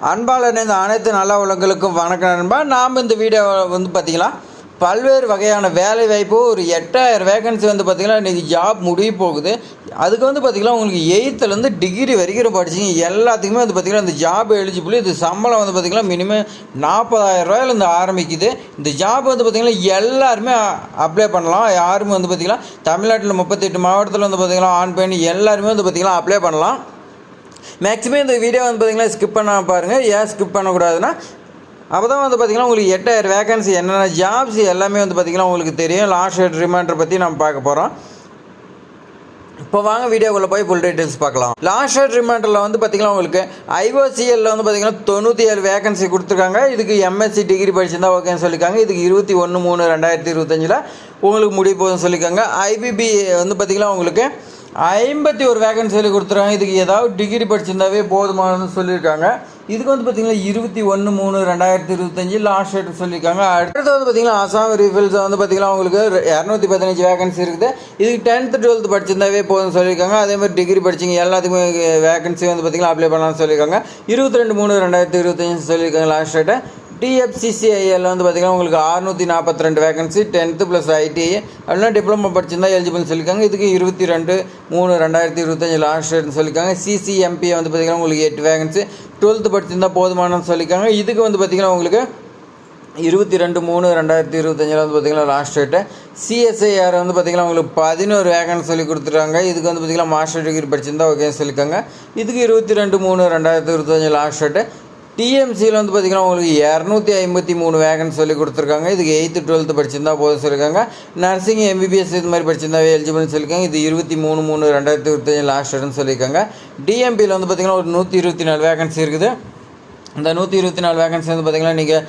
அன்பால் இணைந்த அனைத்து நல்ல உலகங்களுக்கும் வணக்கம் நண்பா. நாம் இந்த வீடியோ பார்த்திங்கன்னா பல்வேறு வகையான வேலை வாய்ப்பு ஒரு 8000 வேகன்சி பார்த்திங்கன்னா இன்றைக்கி ஜாப் முடிய போகுது. அதுக்கு பார்த்திங்கன்னா உங்களுக்கு 8th டிகிரி வரைக்கும் படிச்சிங்க எல்லாத்துக்குமே பார்த்திங்கன்னா இந்த ஜாப் எலிஜிபிள். இது சம்பளம் பார்த்திங்கன்னா மினிமம் 40,000 ரூபாயிலேருந்து ஆரம்பிக்குது. இந்த ஜாப் பார்த்திங்கன்னா எல்லாருமே அப்ளை பண்ணலாம். யாருமே பார்த்திங்கன்னா தமிழ்நாட்டில் 38 மாவட்டத்தில் பார்த்திங்கன்னா ஆண் பெண் எல்லாருமே பார்த்திங்கன்னா அப்ளை பண்ணலாம். மேக்ஸிமம் இந்த வீடியோ பார்த்திங்கன்னா ஸ்கிப் பண்ண பாருங்கள். ஏன் ஸ்கிப் பண்ணக்கூடாதுன்னா அப்போ தான் பார்த்திங்கன்னா உங்களுக்கு 8000 வேகன்சி என்னென்ன ஜாப்ஸ் எல்லாமே பார்த்திங்கன்னா உங்களுக்கு தெரியும். லாஸ்ட் டேட் ரிமைண்டர் பற்றி நம்ம பார்க்க போகிறோம். இப்போ வாங்க வீடியோக்குள்ளே போய் ஃபுல் டீட்டெயில்ஸ் பார்க்கலாம். லாஸ்ட் டேட் ரிமைண்டரில் பார்த்திங்கன்னா உங்களுக்கு IOCL பார்த்திங்கன்னா 97 வேகன்சி கொடுத்துருக்காங்க. இதுக்கு MSc டிகிரி படிச்சிருந்தா ஓகேன்னு சொல்லியிருக்காங்க. இதுக்கு 21/3/2025 உங்களுக்கு முடிய போகுதுன்னு சொல்லியிருக்காங்க. IBB பார்த்திங்கன்னா உங்களுக்கு 51 வேகன்சி சொல்லி கொடுத்துருக்காங்க. இதுக்கு ஏதாவது டிகிரி படிச்சிருந்தாவே போதுமானு சொல்லியிருக்காங்க. இதுக்கு பார்த்திங்கன்னா 21/3/2025 லாஸ்ட் டேட் சொல்லியிருக்காங்க. அடுத்தது பார்த்திங்கன்னா அசாம் ரீஃபில்ஸ் பார்த்திங்கன்னா உங்களுக்கு 215 வேகன்சி இருக்குது. இதுக்கு 10th 12th படிச்சிருந்தாவே போதும்னு சொல்லியிருக்காங்க. அதேமாதிரி டிகிரி படிச்சிங்க எல்லாத்துக்குமே வேகன்சி பார்த்திங்கன்னா அப்ளை பண்ணலாம்னு சொல்லியிருக்காங்க. 22/3/2025 சொல்லியிருக்காங்க லாஸ்ட் டேட்டை. TFCCIL பார்த்திங்கன்னா உங்களுக்கு 642 வேகன்சி 10th + ITI அப்படின்னா டிப்ளமோ படிச்சிருந்தா எலிஜிபிள்னு சொல்லியிருக்காங்க. இதுக்கு 22/3/2025 லாஸ்ட் டேட்னு சொல்லியிருக்காங்க. CCMP பார்த்திங்கன்னா உங்களுக்கு 8 வேகன்சி 12th படிச்சிருந்தா போதுமானு சொல்லியிருக்காங்க. இதுக்கு பார்த்திங்கன்னா உங்களுக்கு 22/3/2025 பார்த்திங்கன்னா லாஸ்ட் டேட்டு. CSIR பார்த்திங்கன்னா உங்களுக்கு 11 வேகன்சி சொல்லி கொடுத்துருக்காங்க. இதுக்கு பார்த்திங்கன்னா மாஸ்டர் டிகிரி படிச்சிருந்தா ஓகேன்னு சொல்லியிருக்காங்க. இதுக்கு 22/3/2025 லாஸ்ட் டேட்டு. TMCயில் பார்த்திங்கன்னா உங்களுக்கு 253 வேகன்சி சொல்லி கொடுத்துருக்காங்க. இதுக்கு 8th 12th படிச்சிருந்தா போதும் சொல்லியிருக்காங்க. நர்சிங் MBBS இது மாதிரி படிச்சிருந்தாவே எலிஜிபிள்னு சொல்லியிருக்காங்க. இது 23/3/2025 லாஸ்ட் டேட்னு சொல்லியிருக்காங்க. DMPயில் பார்த்திங்கன்னா ஒரு 124 வேகன்சி இருக்குது. இந்த 124 வேகன்சி பார்த்திங்கன்னா நீங்கள்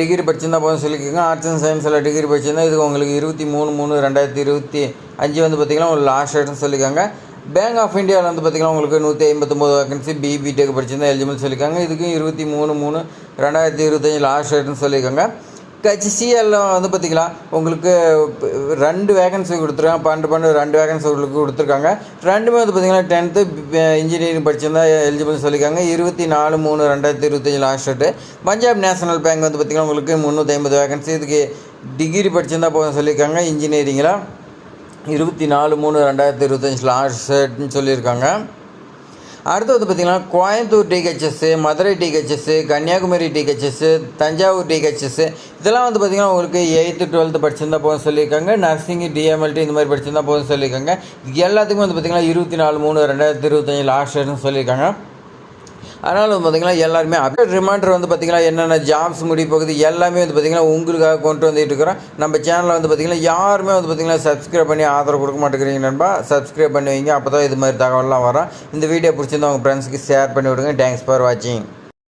டிகிரி படிச்சிருந்தா போதும் சொல்லியிருக்காங்க. ஆர்ட்ஸ் அண்ட் சயின்ஸில் டிகிரி படிச்சிருந்தா இதுக்கு உங்களுக்கு 23/3/2025 பார்த்திங்கன்னா ஒரு லாஸ்ட் டேட்னு சொல்லியிருக்காங்க. பேங்க் ஆஃப் இந்தியாவில் பார்த்திங்கன்னா உங்களுக்கு 159 வேகன்சி BBTech படிச்சிருந்தா எலிஜிபிள் சொல்லியிருக்காங்க. இதுக்கு 23/3/2025 லாஸ்ட் டேட்னு சொல்லியிருக்காங்க. HCL பார்த்திங்கன்னா உங்களுக்கு 2 வேகன்சி கொடுத்துருக்காங்க. 2 வேகன்சி உங்களுக்கு கொடுத்துருக்காங்க. ரெண்டுமே பார்த்திங்கன்னா 10th இன்ஜினியரிங் படிச்சிருந்தா எலிஜிபிள் சொல்லியிருக்காங்க. 24/3/2025 last date. Punjab national bank பார்த்திங்கன்னா உங்களுக்கு 350 வேகன்சி இதுக்கு டிகிரி படிச்சிருந்தா போதும் சொல்லியிருக்காங்க. இன்ஜினியரிங்கில் 24/3/2025 லாஸ்ட் டேட்னு சொல்லியிருக்காங்க. அடுத்து பார்த்திங்கன்னா Coimbatore THS, Madurai THS, Kanyakumari THS, Thanjavur THS இதெல்லாம் பார்த்திங்கன்னா உங்களுக்கு 8th 12th படிச்சிருந்தா போதும் சொல்லியிருக்காங்க. நர்சிங் DMLT இந்த மாதிரி படிச்சிருந்தா போதும் சொல்லியிருக்காங்க. இது எல்லாத்துக்கும் பார்த்திங்கன்னா 24/3/2025 லாஸ்ட் டேட்னு சொல்லியிருக்காங்க. அதனால் பார்த்திங்கன்னா எல்லாருமே அப்டேட் ரிமைண்டர் பார்த்திங்கன்னா என்னென்ன ஜாப்ஸ் முடிய போகுது எல்லாமே பார்த்திங்கன்னா உங்களுக்காக கொண்டு வந்துட்டு இருக்கிறோம். நம்ம சேனலில் பார்த்திங்கன்னா யாருமே பார்த்திங்கன்னா சப்ஸ்கிரைப் பண்ணி ஆதரவு கொடுக்க மாட்டேங்கிறீங்க நண்பா. சப்ஸ்கிரைப் பண்ணி வைங்க. அப்போ தான் இது மாதிரி தகவல்லாம் வரும். இந்த வீடியோ பிடிச்சிருந்தா உங்கள் ஃப்ரெண்ட்ஸுக்கு ஷேர் பண்ணி விடுங்க. தேங்க்ஸ் ஃபார் வாட்சிங்.